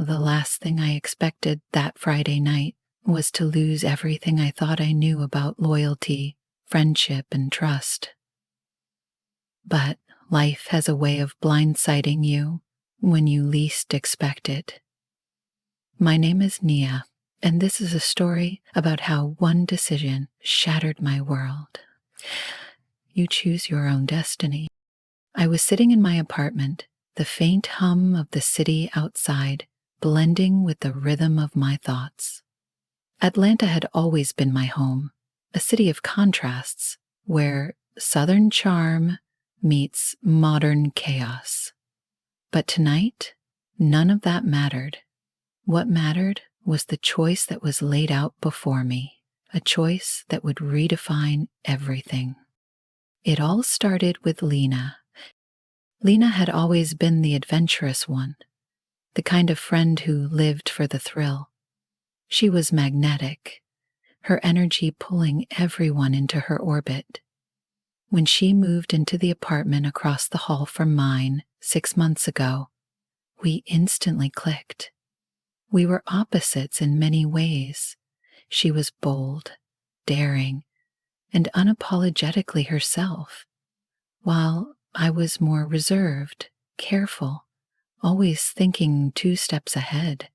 The last thing I expected that Friday night was to lose everything I thought I knew about loyalty, friendship, and trust. But life has a way of blindsiding you when you least expect it. My name is Nia, and this is a story about how one decision shattered my world. You choose your own destiny. I was sitting in my apartment, the faint hum of the city outside blending with the rhythm of my thoughts. Atlanta had always been my home, a city of contrasts where Southern charm meets modern chaos. But tonight, none of that mattered. What mattered was the choice that was laid out before me, a choice that would redefine everything. It all started with Lena. Lena had always been the adventurous one, the kind of friend who lived for the thrill. She was magnetic, her energy pulling everyone into her orbit. When she moved into the apartment across the hall from mine 6 months ago, we instantly clicked. We were opposites in many ways. She was bold, daring, and unapologetically herself, while I was more reserved, careful, always thinking 2 steps ahead.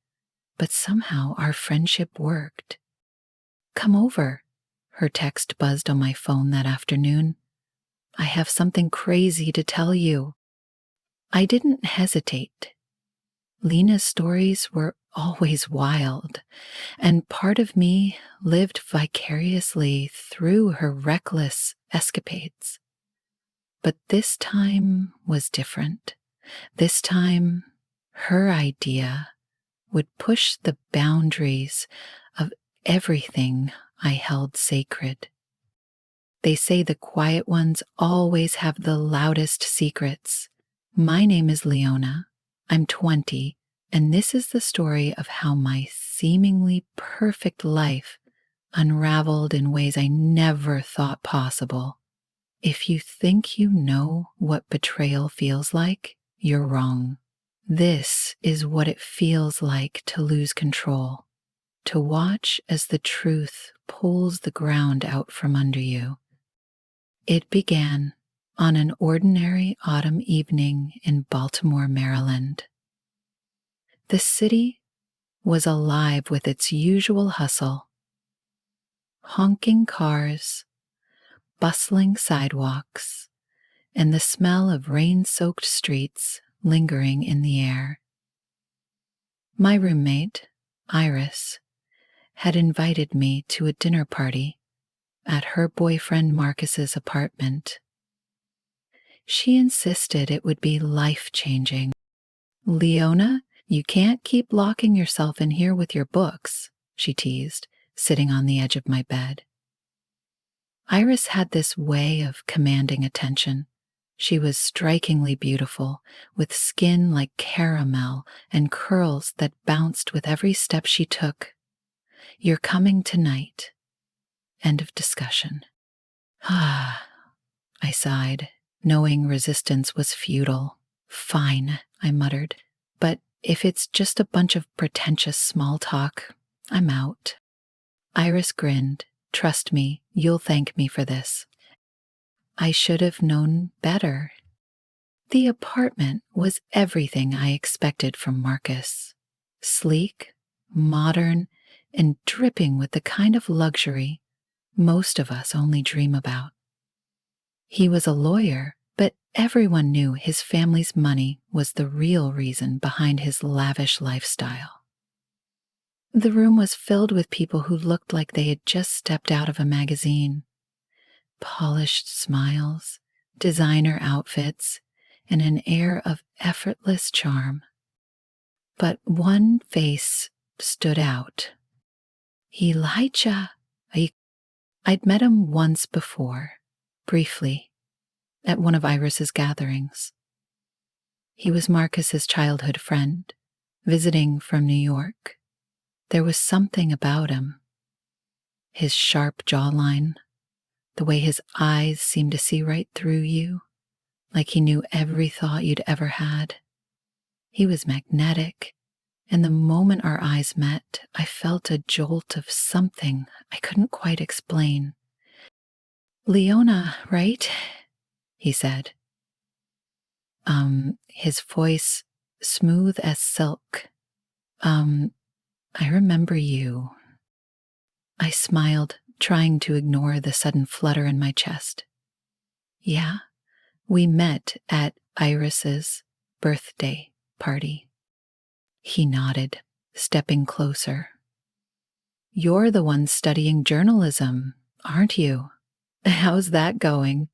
But somehow our friendship worked. "Come over," her text buzzed on my phone that afternoon. "I have something crazy to tell you." I didn't hesitate. Lena's stories were always wild, and part of me lived vicariously through her reckless escapades. But this time was different. This time, her idea would push the boundaries of everything I held sacred. They say the quiet ones always have the loudest secrets. My name is Leona. I'm 20, and this is the story of how my seemingly perfect life unraveled in ways I never thought possible. If you think you know what betrayal feels like, you're wrong. This is what it feels like to lose control, to watch as the truth pulls the ground out from under you. It began on an ordinary autumn evening in Baltimore, Maryland. The city was alive with its usual hustle. Honking cars, bustling sidewalks, and the smell of rain-soaked streets lingering in the air. My roommate, Iris, had invited me to a dinner party at her boyfriend Marcus's apartment. She insisted it would be life-changing. "Leona, you can't keep locking yourself in here with your books," she teased, sitting on the edge of my bed. Iris had this way of commanding attention. She was strikingly beautiful, with skin like caramel and curls that bounced with every step she took. "You're coming tonight." End of discussion. Ah, I sighed, knowing resistance was futile. "Fine," I muttered, "but if it's just a bunch of pretentious small talk, I'm out." Iris grinned. "Trust me, you'll thank me for this." I should have known better. The apartment was everything I expected from Marcus. Sleek, modern, and dripping with the kind of luxury most of us only dream about. He was a lawyer, but everyone knew his family's money was the real reason behind his lavish lifestyle. The room was filled with people who looked like they had just stepped out of a magazine. Polished smiles, designer outfits, and an air of effortless charm. But one face stood out. Elijah. I'd met him once before, briefly, at one of Iris's gatherings. He was Marcus's childhood friend, visiting from New York. There was something about him. His sharp jawline, the way his eyes seemed to see right through you, like he knew every thought you'd ever had. He was magnetic, and the moment our eyes met, I felt a jolt of something I couldn't quite explain. "Leona, right?" he said. His voice smooth as silk. I remember you." I smiled, trying to ignore the sudden flutter in my chest. "Yeah, we met at Iris's birthday party." He nodded, stepping closer. "You're the one studying journalism, aren't you? How's that going?"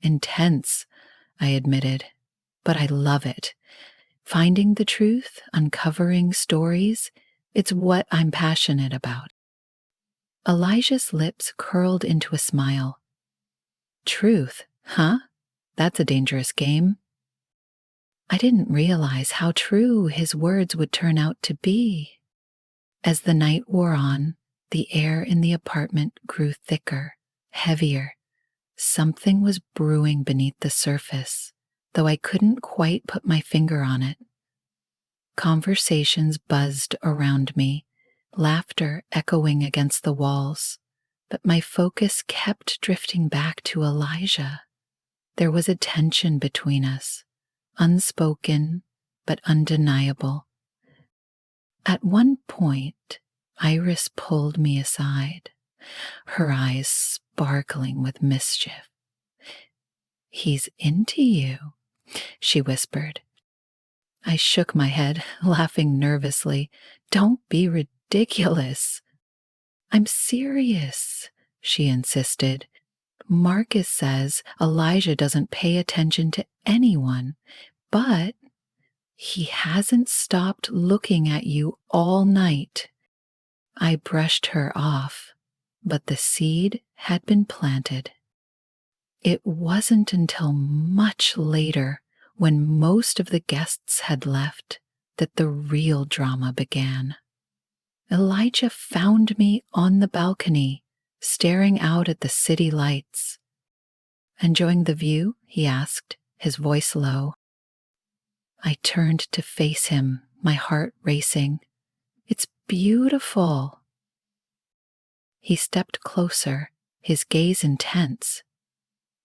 "Intense," I admitted, "but I love it. Finding the truth, uncovering stories, it's what I'm passionate about." Elijah's lips curled into a smile. "Truth, huh? That's a dangerous game." I didn't realize how true his words would turn out to be. As the night wore on, the air in the apartment grew thicker, heavier. Something was brewing beneath the surface, though I couldn't quite put my finger on it. Conversations buzzed around me, laughter echoing against the walls, but my focus kept drifting back to Elijah. There was a tension between us, unspoken but undeniable. At one point, Iris pulled me aside, her eyes sparkling with mischief. "He's into you," she whispered. I shook my head, laughing nervously. "Don't be ridiculous." "I'm serious," she insisted. "Marcus says Elijah doesn't pay attention to anyone, but he hasn't stopped looking at you all night." I brushed her off, but the seed had been planted. It wasn't until much later, when most of the guests had left, that the real drama began. Elijah found me on the balcony, staring out at the city lights. "Enjoying the view?" he asked, his voice low. I turned to face him, my heart racing. "It's beautiful." He stepped closer, his gaze intense.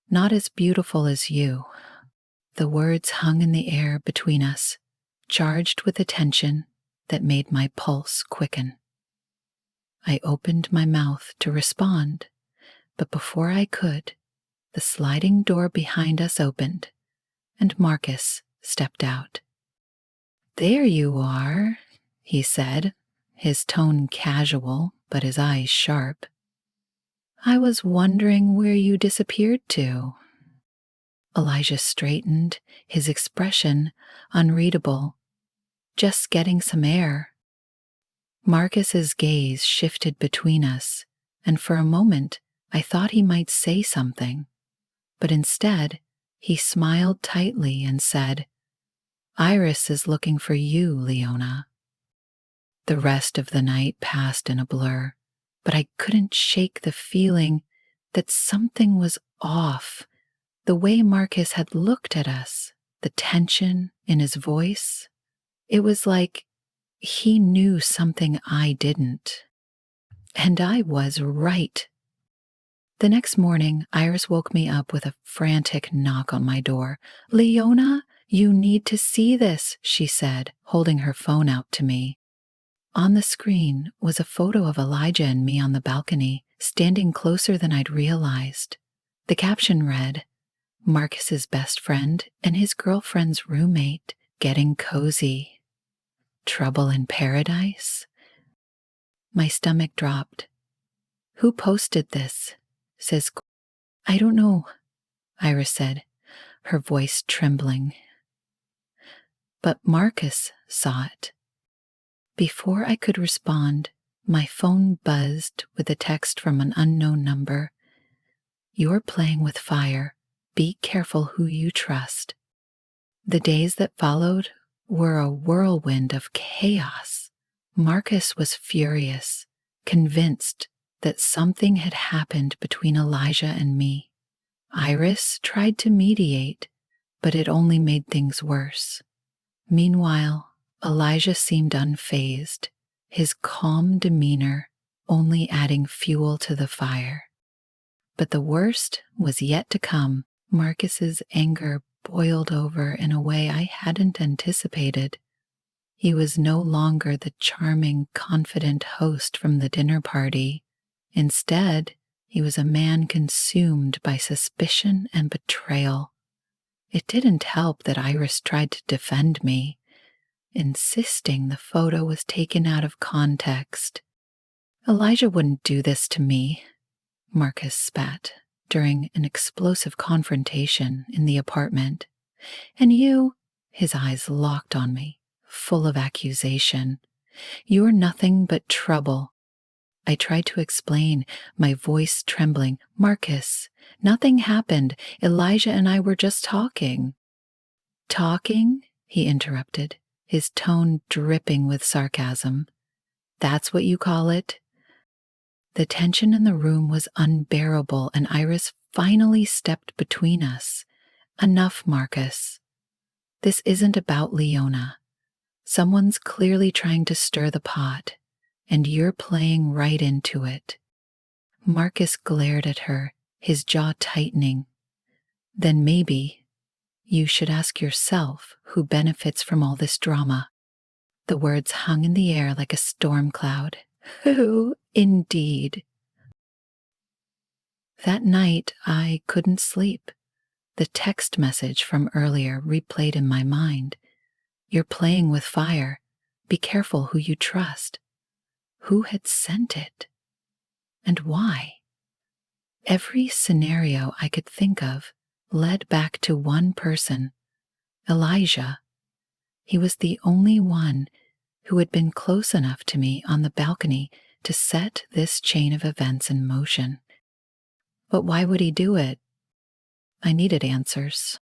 "Not as beautiful as you." The words hung in the air between us, charged with a tension that made my pulse quicken. I opened my mouth to respond, but before I could, the sliding door behind us opened, and Marcus stepped out. "There you are," he said, his tone casual, but his eyes sharp. "I was wondering where you disappeared to." Elijah straightened, his expression unreadable. "Just getting some air." Marcus's gaze shifted between us, and for a moment I thought he might say something, but instead he smiled tightly and said, "Iris is looking for you, Leona." The rest of the night passed in a blur, but I couldn't shake the feeling that something was off. The way Marcus had looked at us, the tension in his voice, it was like he knew something I didn't. And I was right. The next morning, Iris woke me up with a frantic knock on my door. "Leona, you need to see this," she said, holding her phone out to me. On the screen was a photo of Elijah and me on the balcony, standing closer than I'd realized. The caption read, "Marcus's best friend and his girlfriend's roommate getting cozy. Trouble in paradise?" My stomach dropped. "Who posted this?" says. "I don't know," Iris said, her voice trembling. "But Marcus saw it." Before I could respond, my phone buzzed with a text from an unknown number. "You're playing with fire. Be careful who you trust." The days that followed were a whirlwind of chaos. Marcus was furious, convinced that something had happened between Elijah and me. Iris tried to mediate, but it only made things worse. Meanwhile, Elijah seemed unfazed, his calm demeanor only adding fuel to the fire. But the worst was yet to come. Marcus's anger boiled over in a way I hadn't anticipated. He was no longer the charming, confident host from the dinner party. Instead, he was a man consumed by suspicion and betrayal. It didn't help that Iris tried to defend me, insisting the photo was taken out of context. Elijah wouldn't do this to me, Marcus spat during an explosive confrontation in the apartment. And you, his eyes locked on me, full of accusation. You're nothing but trouble. I tried to explain, my voice trembling. Marcus, nothing happened. Elijah and I were just talking. Talking? He interrupted, his tone dripping with sarcasm. That's what you call it? The tension in the room was unbearable, and Iris finally stepped between us. Enough, Marcus. This isn't about Leona. Someone's clearly trying to stir the pot, and you're playing right into it. Marcus glared at her, his jaw tightening. Then maybe you should ask yourself who benefits from all this drama. The words hung in the air like a storm cloud. Who, indeed? That night, I couldn't sleep. The text message from earlier replayed in my mind. You're playing with fire. Be careful who you trust. Who had sent it? And why? Every scenario I could think of led back to one person, Elijah. He was the only one who had been close enough to me on the balcony to set this chain of events in motion. But why would he do it? I needed answers.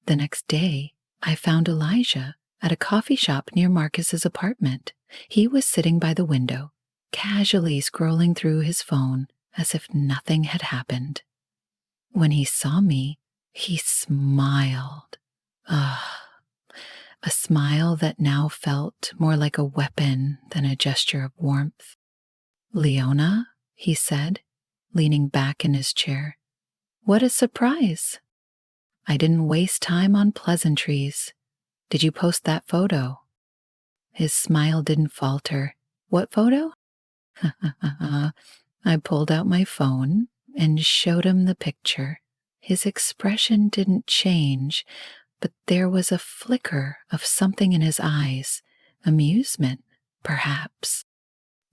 The next day, I found Elijah at a coffee shop near Marcus's apartment. He was sitting by the window, casually scrolling through his phone as if nothing had happened. When he saw me, he smiled. A smile that now felt more like a weapon than a gesture of warmth. Leona, he said, leaning back in his chair. What a surprise. I didn't waste time on pleasantries. Did you post that photo? His smile didn't falter. What photo? I pulled out my phone and showed him the picture. His expression didn't change, but there was a flicker of something in his eyes. Amusement, perhaps.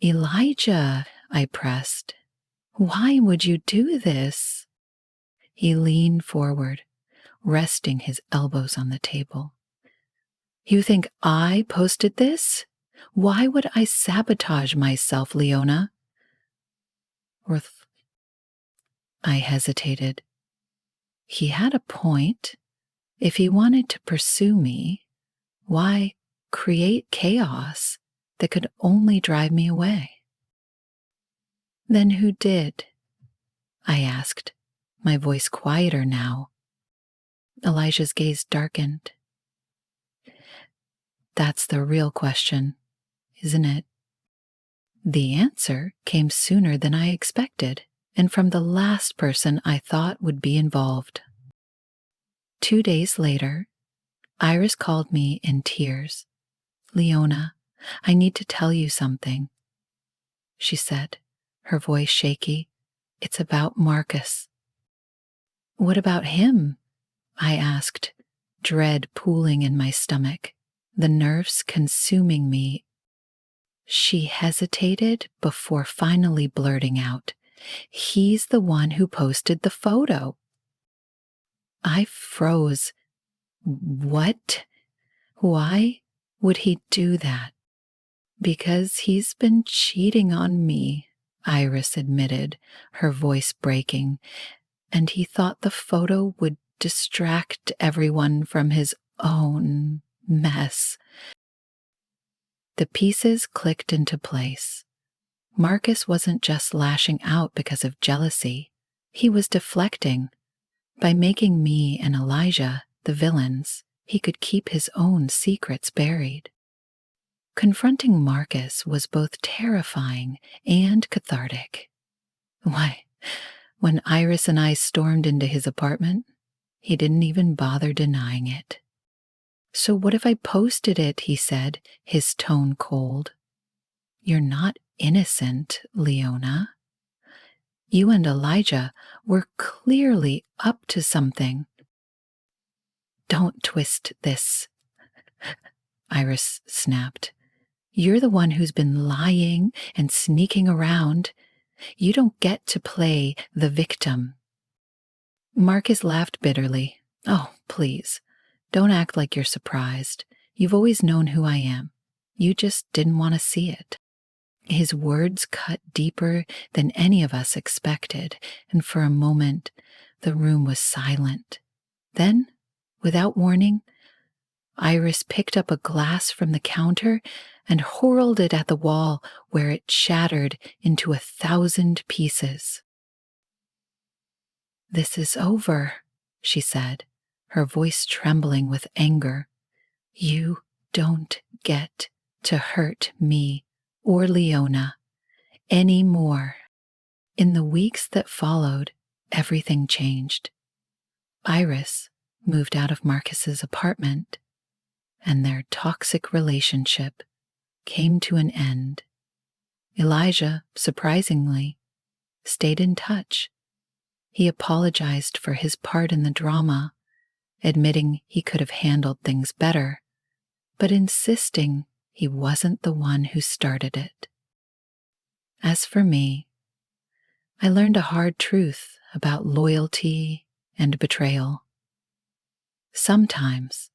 Elijah, I pressed. Why would you do this? He leaned forward, resting his elbows on the table. You think I posted this? Why would I sabotage myself, Leona? I hesitated. He had a point. If he wanted to pursue me, why create chaos that could only drive me away? Then who did? I asked, my voice quieter now. Elijah's gaze darkened. That's the real question, isn't it? The answer came sooner than I expected, and from the last person I thought would be involved. 2 days later, Iris called me in tears. Leona, I need to tell you something, she said, her voice shaky. It's about Marcus. What about him? I asked, dread pooling in my stomach, the nerves consuming me. She hesitated before finally blurting out, He's the one who posted the photo. I froze. What? Why would he do that? Because he's been cheating on me, Iris admitted, her voice breaking, and he thought the photo would distract everyone from his own mess. The pieces clicked into place. Marcus wasn't just lashing out because of jealousy. He was deflecting. By making me and Elijah the villains, he could keep his own secrets buried. Confronting Marcus was both terrifying and cathartic. Why, when Iris and I stormed into his apartment, he didn't even bother denying it. "So what if I posted it?" he said, his tone cold. "You're not innocent, Leona. You and Elijah were clearly up to something." "Don't twist this," Iris snapped. "You're the one who's been lying and sneaking around. You don't get to play the victim." Marcus laughed bitterly. "Oh, please, don't act like you're surprised. You've always known who I am. You just didn't want to see it." His words cut deeper than any of us expected, and for a moment the room was silent. Then, without warning, Iris picked up a glass from the counter and hurled it at the wall, where it shattered into 1,000 pieces. "This is over," she said, her voice trembling with anger. "You don't get to hurt me or Leona anymore." In the weeks that followed, everything changed. Iris moved out of Marcus's apartment, and their toxic relationship came to an end. Elijah, surprisingly, stayed in touch. He apologized for his part in the drama, admitting he could have handled things better, but insisting he wasn't the one who started it. As for me, I learned a hard truth about loyalty and betrayal. Sometimes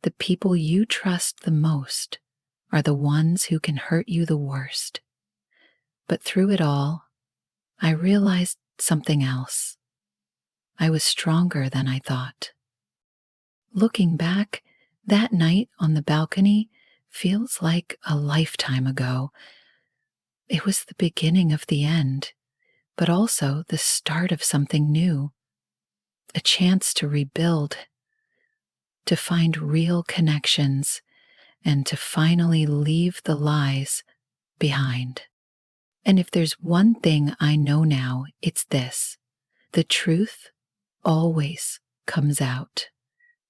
the people you trust the most are the ones who can hurt you the worst. But through it all, I realized something else. I was stronger than I thought. Looking back, that night on the balcony feels like a lifetime ago. It was the beginning of the end, but also the start of something new. A chance to rebuild, to find real connections, and to finally leave the lies behind. And if there's one thing I know now, it's this: the truth always comes out,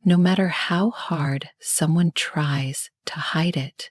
no matter how hard someone tries to hide it.